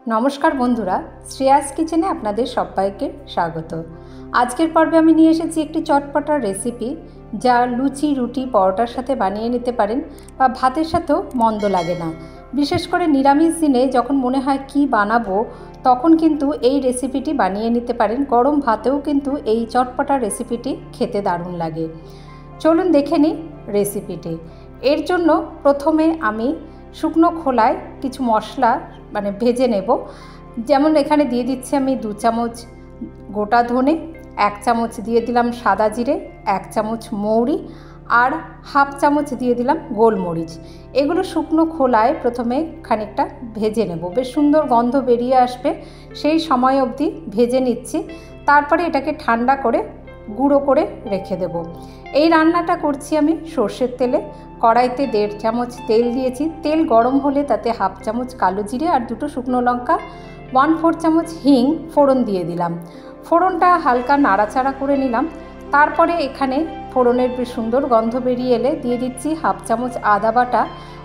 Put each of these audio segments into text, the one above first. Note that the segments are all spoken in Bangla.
नमस्कार बंधुरा श्रेयास किचेने आपनादेर सबाइके स्वागत। आजकेर पर्वे आमी निये एसेछि एकटी चटपटा रेसिपि जा लुचि रुटी परोटार साथे बानिये निते पारेन बा भातेर साथेओ मन्द लागे ना। विशेष करे निरामिष दिने जखन मने हय कि बानाबो तखन किन्तु एई रेसिपिटी बानिये निते पारेन। गरम भातेओ किन्तु एई चटपटा रेसिपिटी खेते दारुण लागे। चलुन देखे निই रेसिपिटी। एर जोन्नो प्रथमे आमी शुकनो खोलाय किछु मशला माने भेजे नेब। जेमन एखाने दिए दिচ্ছি আমি 2 চামচ गोटा धने, 1 চামচ दिए दिलाम सादा जिरे, 1 চামচ मौरी और हाफ चामच दिए दिलाम गोलमरिच। एगुलो शुकनो खोलाय प्रथमे खानिकटा भेजे नेब। बेश सुंदर गन्ध बेरिये आसबे सेई समय अब्दि भेजे निচ্ছি। तारपरे एटाके ठांडा करे गुड़ो करे रेखे देब। এই রান্নাটা করছি আমি সরষের তেলে। কড়াইতে 1.5 চামচ তেল দিয়েছি। তেল গরম হলে তাতে হাফ চামচ কালো জিরে আর দুটো শুকনো লঙ্কা 1/4 চামচ হিং ফোড়ন দিয়ে দিলাম। ফোড়নটা হালকা নাড়াচাড়া করে নিলাম। তারপরে এখানে ফোড়নের বেশ সুন্দর গন্ধ বেরিয়ে এলে দিয়ে দিচ্ছি হাফ চামচ আদা বাটা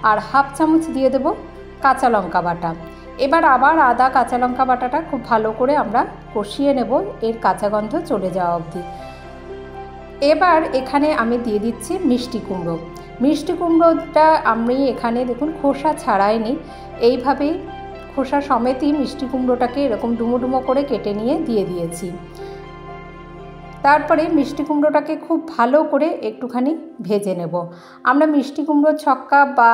আর হাফ চামচ দিয়ে দেব কাঁচা লঙ্কা বাটা। এবার আবার আদা কাঁচা লঙ্কা বাটাটা খুব ভালো করে আমরা কষিয়ে নেব এর কাঁচা গন্ধ চলে যাওয়া অবধি। এবার এখানে আমি দিয়ে দিচ্ছি মিষ্টি কুমড়ো। মিষ্টি কুমড়োটা আমি এখানে দেখুন খোসা ছাড়াইনি, এইভাবেই খোসা সমেতই মিষ্টি কুমড়োটাকে এরকম ডুমো ডুমো করে কেটে নিয়ে দিয়ে দিয়েছি। তারপরে মিষ্টি কুমড়োটাকে খুব ভালো করে একটুখানি ভেজে নেব। আমরা মিষ্টি কুমড়ো ছক্কা বা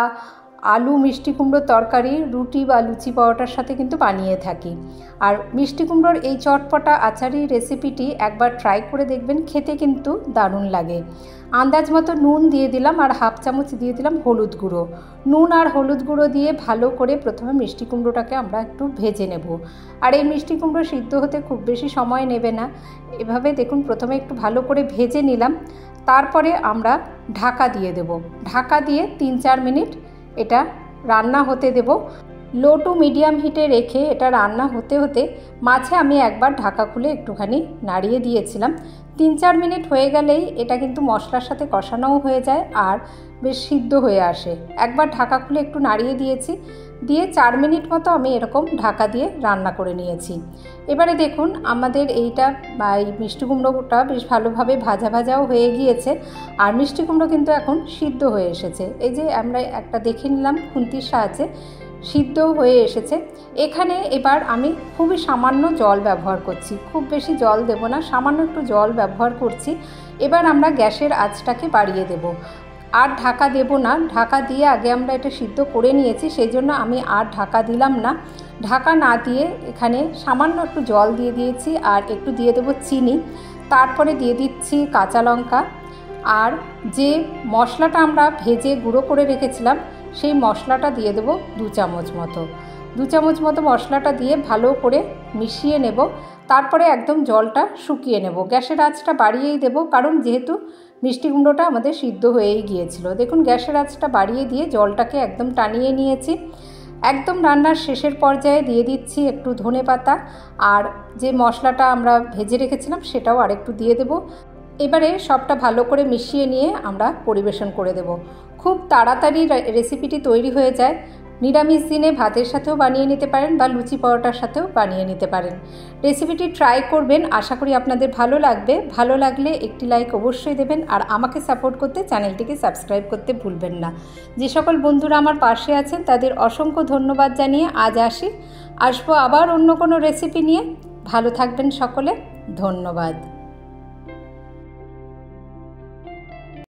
आलू मिष्टि कुमड़ोर तरकारी रुटी बा लुचि परोटार साथे किन्तु बानिये थाकी। और मिष्टि कुमड़ोर এই चटपटा आचारी रेसिपिटी एकबार ट्राई करे देखबेन, खेते किन्तु दारुण लागे। आन्दाज मतो नुन दिए दिलाम और हाफ चामच दिए दिलाम हलुद गुड़ो। नुन और हलुद गुड़ो दिए भालो करे प्रथमे मिष्टि कुमड़ोटाके आमरा एकटु भेजे नेब। और এই मिष्टि कुमड़ो सिद्ध होते खूब बेशी समय नेबे ना। एभाবে देखुन प्रथमे एकटु भालो करे भेजे निलाम। तारपरे आमरा ढाका दिए देब। ढाका दिए 3-4 मिनट এটা রান্না হতে দেব। লো টু মিডিয়াম হিটে রেখে এটা রান্না হতে হতে মাঝে আমি একবার ঢাকা খুলে একটুখানি নাড়িয়ে দিয়েছিলাম। 3-4 মিনিট হয়ে গেলেই এটা কিন্তু মশলার সাথে কষানোও হয়ে যায় আর বেশ সিদ্ধ হয়ে আসে। একবার ঢাকা খুলে একটু নাড়িয়ে দিয়েছি, দিয়ে 4 মিনিট মতো আমি এরকম ঢাকা দিয়ে রান্না করে নিয়েছি। এবারে দেখুন আমাদের এইটা এই মিষ্টি কুমড়োটা বেশ ভালোভাবে ভাজা ভাজাও হয়ে গিয়েছে আর মিষ্টি কুমড়ো কিন্তু এখন সিদ্ধ হয়ে এসেছে। এই যে আমরা একটা দেখে নিলাম খুন্তির সাহায্যে সিদ্ধ হয়ে এসেছে। এখানে এবার আমি খুবই সামান্য জল ব্যবহার করছি, খুব বেশি জল দেব না, সামান্য একটু জল ব্যবহার করছি। এবার আমরা গ্যাসের আঁচটাকে বাড়িয়ে দেব আর ঢাকা দেব না। ঢাকা দিয়ে আগে আমরা এটা সিদ্ধ করে নিয়েছি, সেই জন্য আমি আর ঢাকা দিলাম না। ঢাকা না দিয়ে এখানে সামান্য একটু জল দিয়ে দিয়েছি আর একটু দিয়ে দেবো চিনি। তারপরে দিয়ে দিচ্ছি কাঁচা লঙ্কা আর যে মশলাটা আমরা ভেজে গুঁড়ো করে রেখেছিলাম সেই মশলাটা দিয়ে দেবো 2 চামচ মতো। 2 চামচ মতো মশলাটা দিয়ে ভালো করে মিশিয়ে নেব। তারপরে একদম জলটা শুকিয়ে নেব। গ্যাসের আঁচটা বাড়িয়েই দেব, কারণ যেহেতু মিষ্টি কুমড়োটা আমাদের সিদ্ধ হয়েই গিয়েছিল। দেখুন গ্যাসের আঁচটা বাড়িয়ে দিয়ে জলটাকে একদম টানিয়ে নিয়েছি। একদম রান্নার শেষের পর্যায়ে দিয়ে দিচ্ছি একটু ধনেপাতা আর যে মশলাটা আমরা ভেজে রেখেছিলাম সেটাও আরেকটু দিয়ে দেব। এবারে সবটা ভালো করে মিশিয়ে নিয়ে আমরা পরিবেশন করে দেব। খুব তাড়াতাড়ি রেসিপিটি তৈরি হয়ে যায়। নিরামিষ দিনে ভাতের সাথেও বানিয়ে নিতে পারেন বা লুচি পরোটার সাথেও বানিয়ে নিতে পারেন। রেসিপিটি ট্রাই করবেন, আশা করি আপনাদের ভালো লাগবে। ভালো লাগলে একটি লাইক অবশ্যই দেবেন আর আমাকে সাপোর্ট করতে চ্যানেলটিকে সাবস্ক্রাইব করতে ভুলবেন না। যে সকল বন্ধুরা আমার পাশে আছেন তাদের অসংখ্য ধন্যবাদ জানিয়ে আজ আসবো আবার অন্য কোনো রেসিপি নিয়ে। ভালো থাকবেন সকলে, ধন্যবাদ।